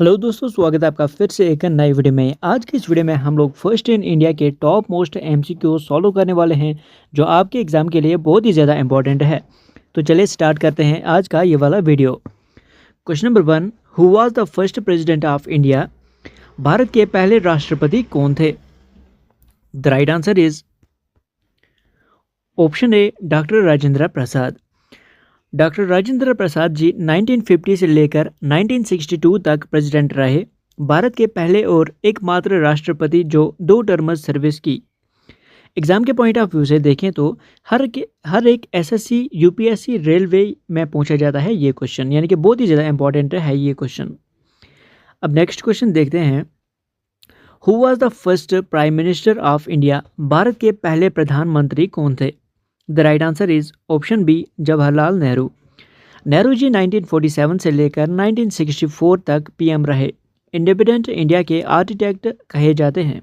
Hello दोस्तों, स्वागत है आपका फिर से एक नई वीडियो में। आज की इस वीडियो में हम लोग फर्स्ट इन इंडिया के टॉप मोस्ट एमसीक्यू सॉल्व करने वाले हैं, जो आपके एग्जाम के लिए बहुत ही ज़्यादा इंपॉर्टेंट है। तो चलिए स्टार्ट करते हैं आज का ये वाला video. Question number 1, who was the first president of India? Bharat के पहले राष्ट्रपति कौन थे? The right answer is option a, doctor Rajendra Prasad. Doctor Rajendra Prasad ji 1950 से लेकर 1962 तक प्रेसिडेंट रहे। भारत के पहले और एकमात्र राष्ट्रपति जो 2 टर्म सर्विस की। एग्जाम के पॉइंट ऑफ व्यू से देखें तो हर एक एसएससी, यूपीएससी, रेलवे में पूछा जाता है ये क्वेश्चन, यानी कि बहुत ही ज़्यादा इंपॉर्टेंट है ये क्वेश्चन। अब नेक्स्ट क्वेश्चन देखते हैं। Who was the first prime minister of India? Bharat के पहले प्रधानमंत्री कौन थे? The right answer is option b, Jawaharlal Nehru. Nehru ji 1947 से लेकर 1964 तक पीएम रहे। इंडिपेंडेंट इंडिया के आर्किटेक्ट कहे जाते हैं।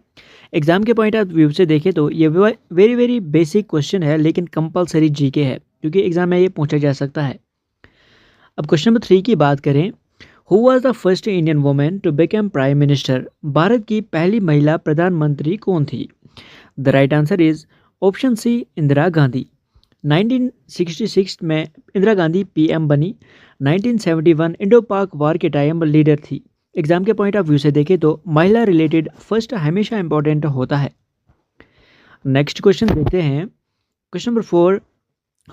एग्जाम के पॉइंट ऑफ व्यू से देखें तो ये वेरी बेसिक क्वेश्चन है, लेकिन कंपलसरी जीके है, क्योंकि एग्जाम में ये पूछा जा सकता है। अब क्वेश्चन नंबर 3 की बात करें। Who was the first Indian women to become prime minister? Bharat की पहली महिला प्रधानमंत्री कौन थी? The right answer is option C, Indira Gandhi. 1966 में इंदिरा गांधी पीएम बनी। 1971 इंडो पाक वार के टाइम लीडर थी। एग्जाम के पॉइंट ऑफ व्यू से देखें तो महिला रिलेटेड फर्स्ट हमेशा इंपॉर्टेंट होता है। नेक्स्ट क्वेश्चन देखते हैं। Question number 4,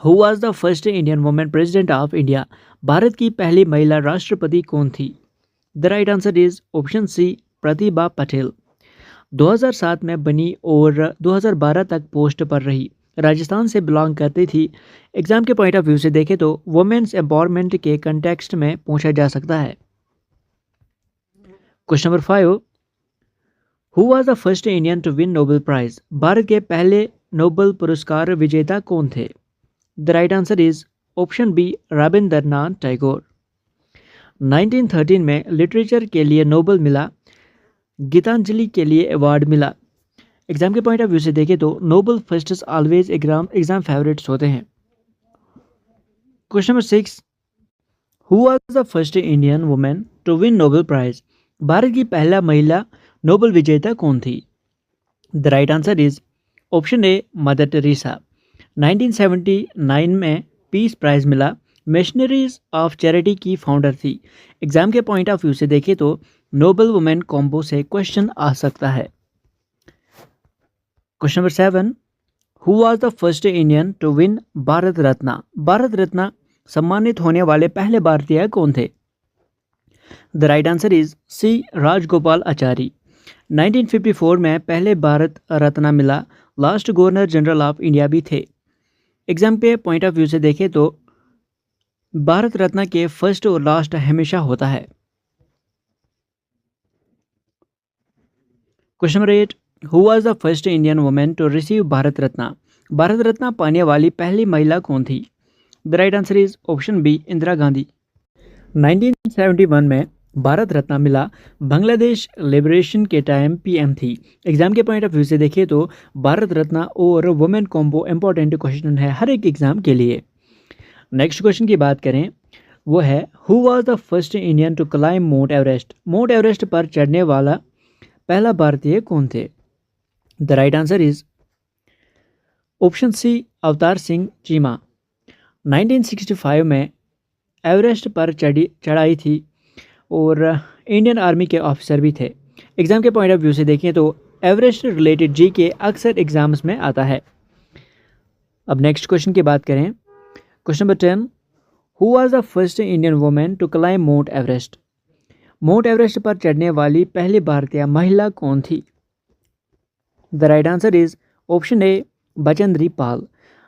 who was the first Indian women president of India? Bharat की पहली महिला राष्ट्रपति कौन थी? The right answer is option c, Pratibha Patel. 2007 में बनी और 2012 तक पोस्ट पर रही। राजस्थान से बिलोंग करती थी। एग्जाम के पॉइंट ऑफ व्यू से देखें तो वुमेन्स एम्पावरमेंट के कंटेक्स्ट में पूछा जा सकता है। Question number 5, who was the first Indian to win Nobel prize? Bharat के पहले नोबेल पुरस्कार विजेता कौन थे? The right answer is option B, Rabindranath Tagore. 1913 में लिटरेचर के लिए नोबेल मिला। गीतांजलि के लिए अवार्ड मिला। एग्जाम के पॉइंट ऑफ व्यू से देखें तो Nobel first always exam favourites होते हैं। Question number 6, who was the first Indian women to win Nobel prize? Bharat की पहला महिला नोबेल विजेता कौन थी? The right answer is option A, Mother Teresa. 1979 में पीस प्राइज मिला। मिशनरीज ऑफ चैरिटी की फाउंडर थी। एग्जाम के पॉइंट ऑफ व्यू से देखें तो नोबेल वुमेन कॉम्बो से क्वेश्चन आ सकता है। Question number 7, who was the first Indian to win Bharat Ratna? Bharat Ratna सम्मानित होने वाले पहले भारतीय कौन थे? The right answer is c, Rajagopal Acharya. 1954 में पहले भारत रत्न मिला। Last governor general of India भी थे। एग्जाम पे पॉइंट ऑफ व्यू से देखें तो भारत रत्न के फर्स्ट और लास्ट हमेशा होता है। Question number 8, who was the first Indian women to receive Bharat Ratna? Bharat Ratna पाने वाली पहली महिला कौन थी? The right answer is option b, Indira Gandhi. 1971 में भारत रत्न मिला। बांग्लादेश लिबरेशन के टाइम पीएम थी। एग्जाम के पॉइंट ऑफ व्यू से देखें तो भारत रत्न और वुमेन कॉम्बो इंपॉर्टेंट क्वेश्चन है हर एक एग्जाम के लिए। नेक्स्ट क्वेश्चन की बात करें, वो है who was the first Indian to climb Mount Everest? Mount Everest पर चढ़ने वाला पहला भारतीय कौन थे? The right answer is option C, Avtar Singh Cheema. 1965 में एवरेस्ट पर चढ़ाई थी और इंडियन आर्मी के ऑफिसर भी थे। एग्जाम के पॉइंट ऑफ व्यू से देखें तो एवरेस्ट रिलेटेड जी के अक्सर एग्जाम्स में आता है। अब नेक्स्ट क्वेश्चन की बात करें। Question number 10, who was the first Indian women to climb Mount Everest? Mount Everest पर चढ़ने वाली पहली भारतीय महिला कौन थी? The right answer is option a, Bachendri Pal.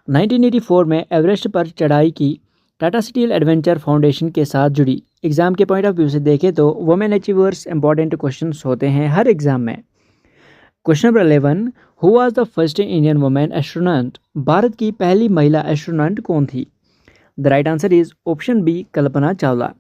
1984 में एवरेस्ट पर चढ़ाई की। टाटा स्टील एडवेंचर फाउंडेशन के साथ जुड़ी। एग्जाम के पॉइंट ऑफ व्यू से देखें तो वुमेन अचीवर्स इंपॉर्टेंट क्वेश्चंस होते हैं हर एग्जाम में। Question number 11, who was the first Indian women astronaut? Bharat की पहली महिला एस्ट्रोनॉट कौन थी? The right answer is option b, Kalpana Chawla.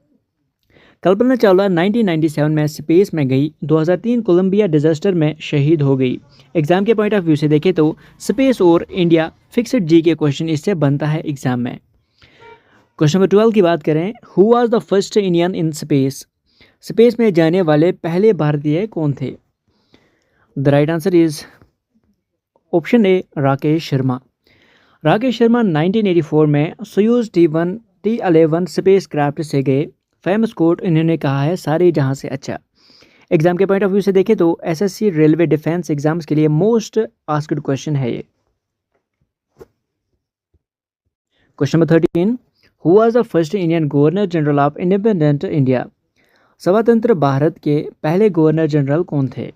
Kalpana Chawla 1997 में स्पेस में गई। 2003 कोलंबिया डिजास्टर में शहीद हो गई। एग्जाम के पॉइंट ऑफ व्यू से देखें तो स्पेस और इंडिया फिक्स्ड जी के क्वेश्चन इससे बनता है एग्जाम में। क्वेश्चन नंबर 12 की बात करें, who was the first Indian in space? Space में जाने वाले पहले भारतीय कौन थे? The right answer is option ए राकेश शर्मा। राकेश शर्मा 1984 में सोयूज T11 स्पेस क्राफ्ट से गए। फेमस कोट इन्होंने कहा है, सारे जहां से अच्छा। एग्जाम के पॉइंट ऑफ व्यू से देखें तो एसएससी रेलवे डिफेंस एग्जाम्स के लिए मोस्ट आस्क्ड क्वेश्चन है ये। Question number 13, who was the first Indian governor general of independent India? स्वतंत्र भारत के पहले गवर्नर जनरल कौन थे?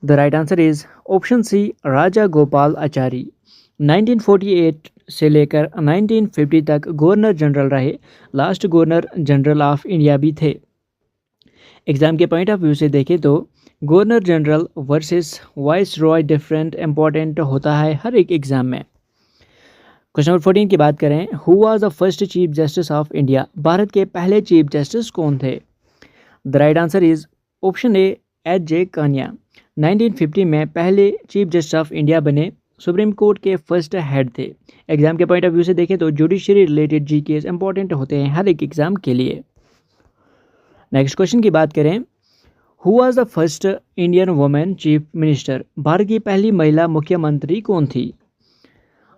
The right answer is option c Raja Gopal Achari. 1948 से लेकर 1950 तक गवर्नर जनरल रहे। Last governor general of India भी थे। एग्जाम के पॉइंट ऑफ व्यू से देखें तो governor general versus vice Roy different important होता है हर एक एग्जाम में। क्वेश्चन नंबर 14 की बात करें, who was the first chief justice of India? Bharat के पहले चीफ जस्टिस कौन थे? The right answer is option A H.J. Kania. 1950 में पहले चीफ जस्टिस ऑफ इंडिया बने। सुप्रीम कोर्ट के फर्स्ट हेड थे। एग्जाम के पॉइंट ऑफ व्यू से देखें तो जुडिशरी रिलेटेड जीके इंपॉर्टेंट होते हैं हर एक एग्जाम के लिए। नेक्स्ट क्वेश्चन की बात करें, who was the first Indian women chief minister? Bharat की पहली महिला मुख्यमंत्री कौन थी?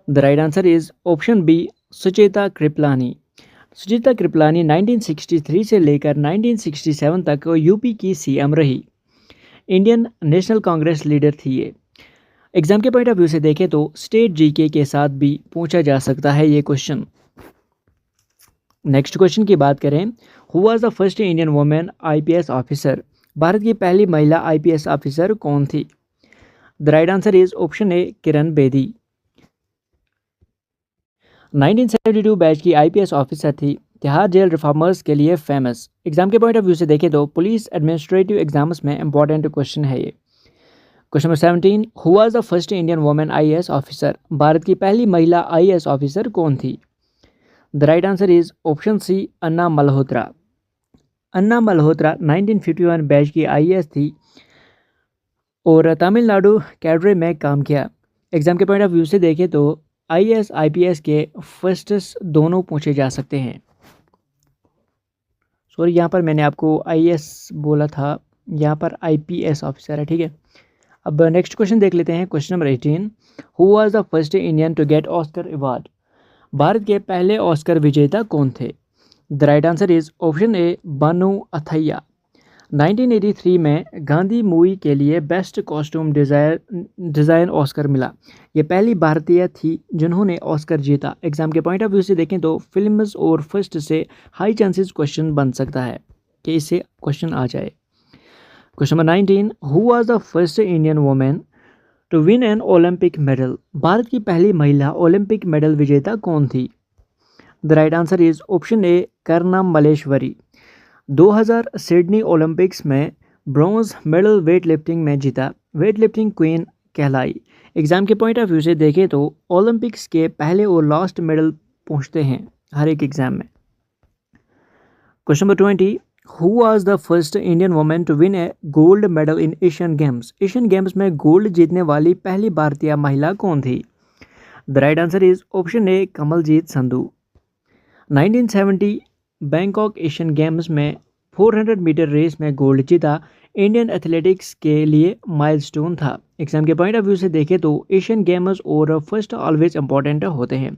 The right answer is option B Sucheta Kripalani. Sucheta Kripalani 1963 से लेकर 1967 तक यूपी की सीएम रही। इंडियन नेशनल कांग्रेस लीडर थी ये। एग्जाम के पॉइंट ऑफ व्यू से देखें तो स्टेट जीके के साथ भी पूछा जा सकता है ये क्वेश्चन। नेक्स्ट क्वेश्चन की बात करें, who was the first Indian women IPS officer? Bharat की पहली महिला आईपीएस ऑफिसर कौन थी? The right answer is option A Kiran Bedi. 1972 batch की आईपीएस ऑफिसर थी। तिहाड़ जेल रिफॉर्मर्स के लिए फेमस। एग्जाम के पॉइंट ऑफ व्यू से देखें तो पुलिस एडमिनिस्ट्रेटिव एग्जाम्स में इंपॉर्टेंट क्वेश्चन है ये। Question number 17, who was the first Indian women IAS officer? Bharat की पहली महिला आईएएस ऑफिसर कौन थी? The right answer is option C Anna Malhotra. Anna Malhotra 1951 batch की आईएएस थी और तमिलनाडु कैडरे में काम किया। एग्जाम के पॉइंट ऑफ व्यू से देखें तो आईएएस आईपीएस के फर्स्ट्स दोनों पूछे जा सकते हैं। सॉरी, यहाँ पर मैंने आपको आईएएस बोला था, यहाँ पर आईपीएस ऑफिसर है, ठीक है। अब नेक्स्ट क्वेश्चन देख लेते हैं। Question number 18, who was the first Indian to get Oscar award? Bharat के पहले ऑस्कर विजेता कौन थे? The right answer is option a Banu Athaiya. 1983 में गांधी मूवी के लिए बेस्ट कॉस्ट्यूम डिज़ाइन ऑस्कर मिला। ये पहली भारतीय थी जिन्होंने ऑस्कर जीता। एग्जाम के पॉइंट ऑफ व्यू से देखें तो फिल्म्स और फर्स्ट से हाई चांसेस क्वेश्चन बन सकता है कि इससे क्वेश्चन आ जाए। Question number 19, who was the first Indian women to win an Olympic medal? Bharat की पहली महिला ओलंपिक मेडल विजेता कौन थी? The right answer is option A Karnam Malleswari. 2000 Sydney Olympics में ब्रॉन्ज मेडल वेट लिफ्टिंग में जीता। वेट लिफ्टिंग क्वीन कहलाई। एग्जाम के पॉइंट ऑफ व्यू से देखें तो ओलंपिक्स के पहले और लास्ट मेडल पूछते हैं हर एक एग्जाम में। Question number 20, who was the first Indian women to win a gold medal in Asian games? Asian games में गोल्ड जीतने वाली पहली भारतीय महिला कौन थी? The right answer is option A Kamaljeet Sandhu. 1970 Bangkok Asian games में 400 मीटर रेस में गोल्ड जीता। इंडियन एथलेटिक्स के लिए माइलस्टोन था। एग्जाम के पॉइंट ऑफ व्यू से देखें तो एशियन गेम्स और फर्स्ट ऑलवेज इंपॉर्टेंट होते हैं।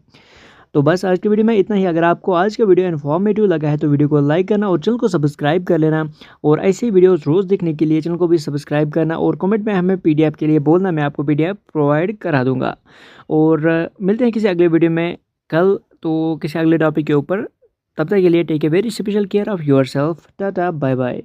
तो बस आज की वीडियो में इतना ही। अगर आपको आज का वीडियो इन्फॉर्मेटिव लगा है तो वीडियो को लाइक करना और चैनल को सब्सक्राइब कर लेना, और ऐसे वीडियोस रोज़ देखने के लिए चैनल को भी सब्सक्राइब करना, और कमेंट में हमें पीडीएफ के लिए बोलना, मैं आपको पीडीएफ प्रोवाइड करा दूंगा। और मिलते हैं किसी अगले वीडियो में कल, तो किसी अगले टॉपिक के ऊपर। तब तक के लिए take a very special care of yourself. Tata, bye bye.